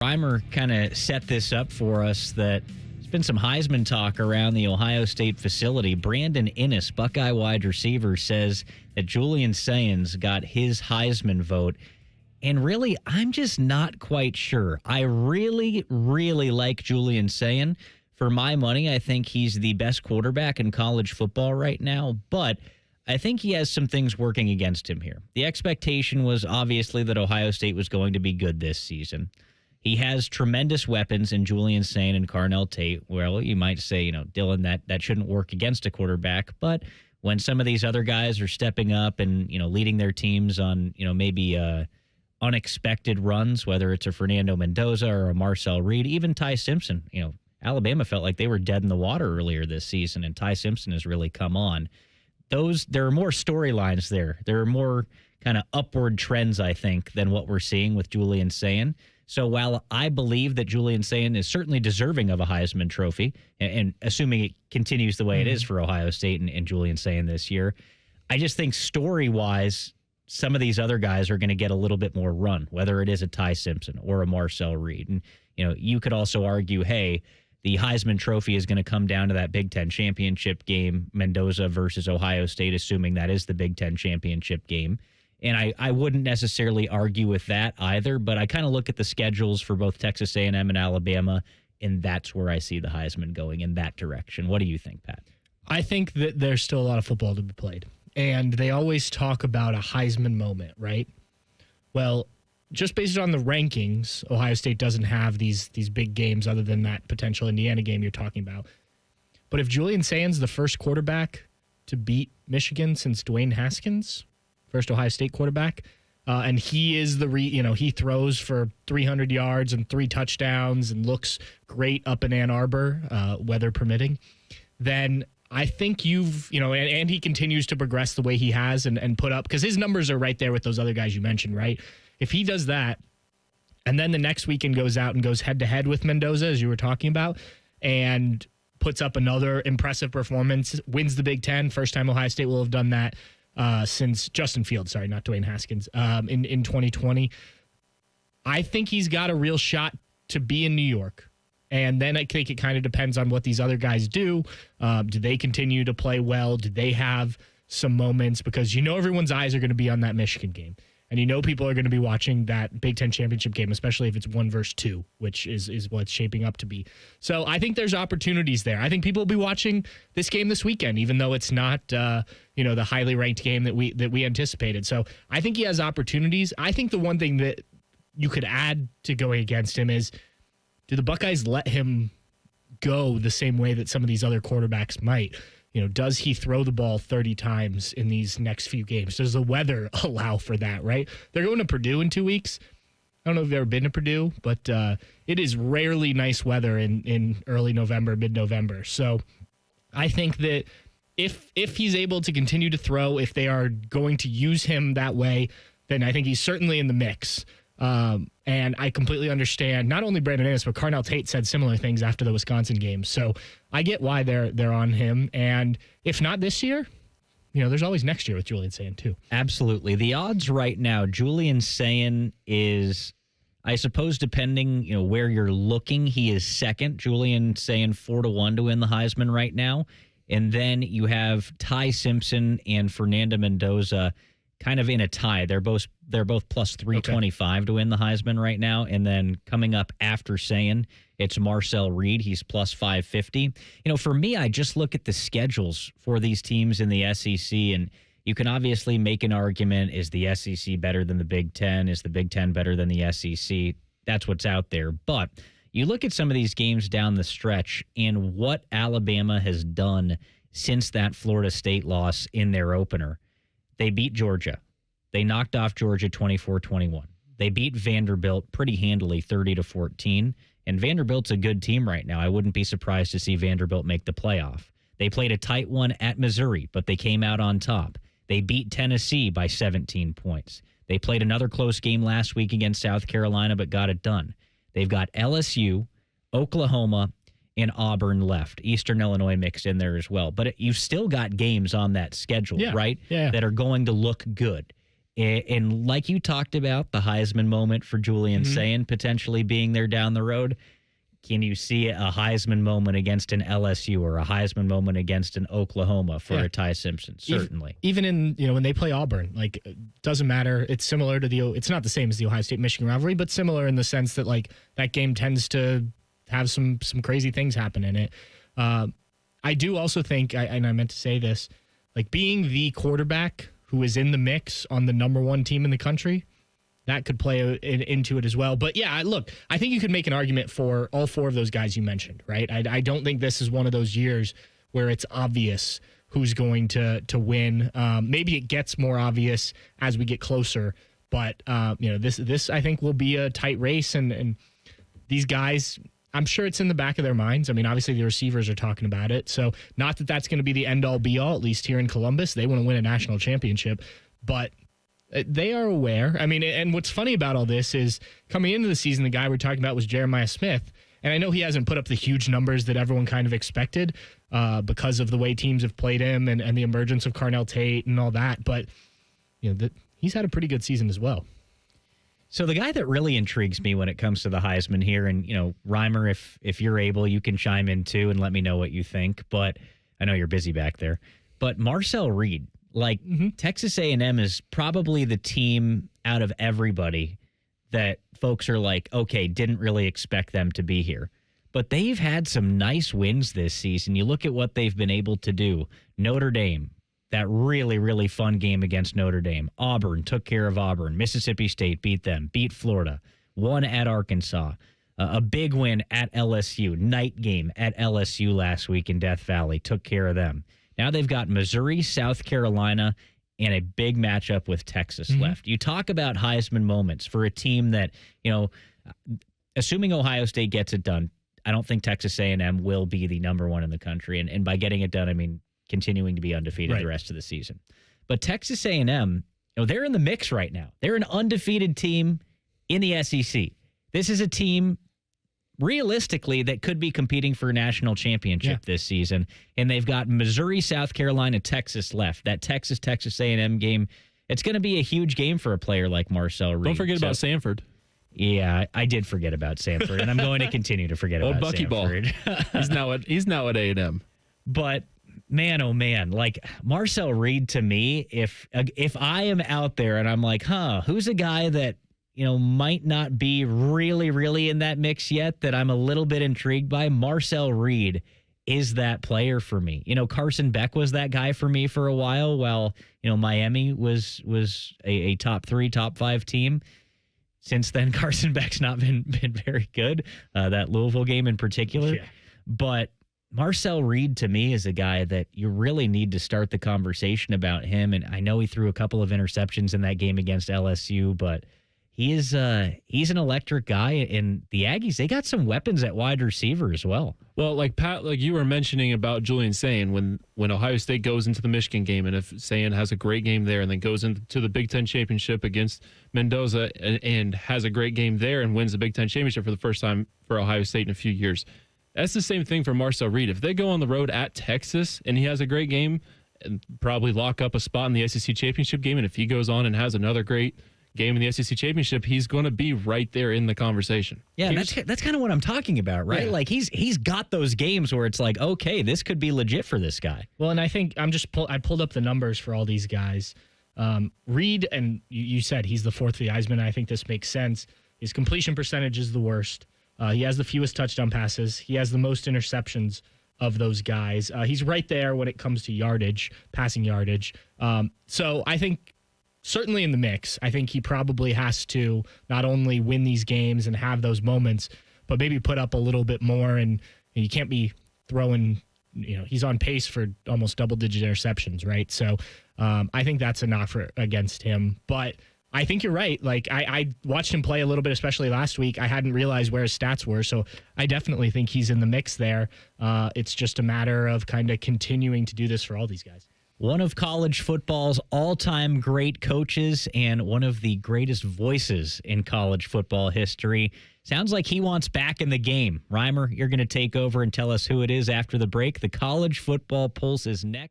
Reimer kind of set this up for us that there's been some Heisman talk around the Ohio State facility. Brandon Inniss, Buckeye wide receiver, says that Julian Sayin's got his Heisman vote. And really, I'm just not quite sure. I really, really like Julian Sayin. For my money, I think he's the best quarterback in college football right now. But I think he has some things working against him here. The expectation was obviously that Ohio State was going to be good this season. He has tremendous weapons in Julian Sayin and Carnell Tate. Well, you might say, Dylan, that shouldn't work against a quarterback. But when some of these other guys are stepping up and, leading their teams on, maybe unexpected runs, whether it's a Fernando Mendoza or a Marcel Reed, even Ty Simpson, Alabama felt like they were dead in the water earlier this season, and Ty Simpson has really come on. There are more storylines there. There are more kind of upward trends, I think, than what we're seeing with Julian Sayin. So while I believe that Julian Sayin is certainly deserving of a Heisman Trophy, and assuming it continues the way it is for Ohio State and Julian Sayin this year, I just think story-wise, some of these other guys are going to get a little bit more run, whether it is a Ty Simpson or a Marcel Reed. And, you could also argue, hey, the Heisman Trophy is going to come down to that Big Ten championship game, Mendoza versus Ohio State, assuming that is the Big Ten championship game. And I wouldn't necessarily argue with that either, but I kind of look at the schedules for both Texas A&M and Alabama, and that's where I see the Heisman going, in that direction. What do you think, Pat? I think that there's still a lot of football to be played, and they always talk about a Heisman moment, right? Well, just based on the rankings, Ohio State doesn't have these big games other than that potential Indiana game you're talking about. But if Julian Sayin's the first quarterback to beat Michigan since Dwayne Haskins, first Ohio State quarterback, and he is he throws for 300 yards and 3 touchdowns and looks great up in Ann Arbor, weather permitting, then I think and he continues to progress the way he has and put up, because his numbers are right there with those other guys you mentioned, right? If he does that, and then the next weekend goes out and goes head-to-head with Mendoza, as you were talking about, and puts up another impressive performance, wins the Big Ten, first time Ohio State will have done that since Justin Fields, sorry, not Dwayne Haskins, in 2020. I think he's got a real shot to be in New York. And then I think it kind of depends on what these other guys do. Do they continue to play well? Do they have some moments? Because everyone's eyes are going to be on that Michigan game. And people are going to be watching that Big Ten championship game, especially if it's 1 versus 2, which is what it's shaping up to be. So I think there's opportunities there. I think people will be watching this game this weekend, even though it's not the highly ranked game that we anticipated. So I think he has opportunities. I think the one thing that you could add to going against him is, do the Buckeyes let him go the same way that some of these other quarterbacks might? Does he throw the ball 30 times in these next few games? Does the weather allow for that, right? They're going to Purdue in 2 weeks. I don't know if you've ever been to Purdue, but it is rarely nice weather in early November, mid-November. So I think that if he's able to continue to throw, if they are going to use him that way, then I think he's certainly in the mix. And I completely understand not only Brandon Inniss, but Carnell Tate said similar things after the Wisconsin game. So I get why they're on him. And if not this year, there's always next year with Julian Sayin too. Absolutely. The odds right now, Julian Sayin is, I suppose, depending, where you're looking, he is second. Julian Sayin 4-1 to win the Heisman right now. And then you have Ty Simpson and Fernando Mendoza kind of in a tie. They're both plus 325 to win the Heisman right now. And then coming up after Sayin, it's Marcel Reed. He's plus 550. For me, I just look at the schedules for these teams in the SEC, and you can obviously make an argument, is the SEC better than the Big Ten? Is the Big Ten better than the SEC? That's what's out there. But you look at some of these games down the stretch and what Alabama has done since that Florida State loss in their opener. They beat Georgia. They knocked off Georgia 24-21. They beat Vanderbilt pretty handily 30-14. And Vanderbilt's a good team right now. I wouldn't be surprised to see Vanderbilt make the playoff. They played a tight one at Missouri, but they came out on top. They beat Tennessee by 17 points. They played another close game last week against South Carolina, but got it done. They've got LSU, Oklahoma, and Auburn left. Eastern Illinois mixed in there as well. But you've still got games on that schedule, right? Yeah. That are going to look good. And like you talked about, the Heisman moment for Julian Sayin potentially being there down the road. Can you see a Heisman moment against an LSU or a Heisman moment against an Oklahoma for a Ty Simpson? Certainly. Even in, when they play Auburn, like, it doesn't matter. It's similar to it's not the same as the Ohio State-Michigan rivalry, but similar in the sense that, like, that game tends to have some crazy things happen in it. I do also think, and I meant to say this, like, being the quarterback who is in the mix on the number one team in the country, that could play into it as well. But yeah, look, I think you could make an argument for all four of those guys you mentioned, right? I don't think this is one of those years where it's obvious who's going to win. Maybe it gets more obvious as we get closer, but this I think will be a tight race, and these guys, I'm sure it's in the back of their minds. I mean, obviously the receivers are talking about it, so not that that's going to be the end all be all. At least here in Columbus, they want to win a national championship, but they are aware. I mean, and what's funny about all this is coming into the season, the guy we're talking about was Jeremiah Smith. And I know he hasn't put up the huge numbers that everyone kind of expected because of the way teams have played him and the emergence of Carnell Tate and all that. But he's had a pretty good season as well. So the guy that really intrigues me when it comes to the Heisman here, and, Reimer, if you're able, you can chime in too and let me know what you think. But I know you're busy back there. But Marcel Reed. Like, Texas A&M is probably the team out of everybody that folks are like, okay, didn't really expect them to be here. But they've had some nice wins this season. You look at what they've been able to do. Notre Dame, that really, really fun game against Notre Dame. Auburn took care of Auburn. Mississippi State beat them, beat Florida, won at Arkansas. A big win at LSU, night game at LSU last week in Death Valley, took care of them. Now they've got Missouri, South Carolina, and a big matchup with Texas left. You talk about Heisman moments for a team that, assuming Ohio State gets it done, I don't think Texas A&M will be the number one in the country. And by getting it done, I mean continuing to be undefeated the rest of the season. But Texas A&M, they're in the mix right now. They're an undefeated team in the SEC. This is a team realistically that could be competing for a national championship this season, and they've got Missouri, South Carolina, Texas left. That Texas A&M game, it's going to be a huge game for a player like Marcel Reed. Don't forget about Samford. Yeah, I did forget about Samford, and I'm going to continue to forget about Bucky Samford. He's now at A&M. But man, oh man, like Marcel Reed, to me, if I am out there and I'm like, who's a guy that might not be really, really in that mix yet that I'm a little bit intrigued by, Marcel Reed is that player for me. Carson Beck was that guy for me for a while while, Miami was a top 3, top 5 team. Since then, Carson Beck's not been very good, that Louisville game in particular. Yeah. But Marcel Reed, to me, is a guy that you really need to start the conversation about him. And I know he threw a couple of interceptions in that game against LSU, but he's an electric guy, and the Aggies, they got some weapons at wide receiver as well. Well, like Pat, like you were mentioning about Julian Sayin, when Ohio State goes into the Michigan game, and if Sayin has a great game there and then goes into the Big Ten championship against Mendoza and has a great game there and wins the Big Ten championship for the first time for Ohio State in a few years, that's the same thing for Marcel Reed. If they go on the road at Texas and he has a great game and probably lock up a spot in the SEC championship game, and if he goes on and has another great game in the SEC championship, he's going to be right there in the conversation. Yeah, that's kind of what I'm talking about, right? Yeah. Like he's got those games where it's like, okay, this could be legit for this guy. Well, and I think I pulled up the numbers for all these guys. Reed, and you said he's the fourth for the Heisman. I think this makes sense. His completion percentage is the worst. He has the fewest touchdown passes. He has the most interceptions of those guys. He's right there when it comes to yardage, passing yardage. So I think certainly in the mix. I think he probably has to not only win these games and have those moments, but maybe put up a little bit more. And you can't be throwing, he's on pace for almost double-digit interceptions, right? So I think that's a knock against him. But I think you're right. Like I watched him play a little bit, especially last week. I hadn't realized where his stats were, so I definitely think he's in the mix there. It's just a matter of kind of continuing to do this for all these guys. One of college football's all-time great coaches and one of the greatest voices in college football history. Sounds like he wants back in the game. Reimer, you're going to take over and tell us who it is after the break. The College Football Pulse is next.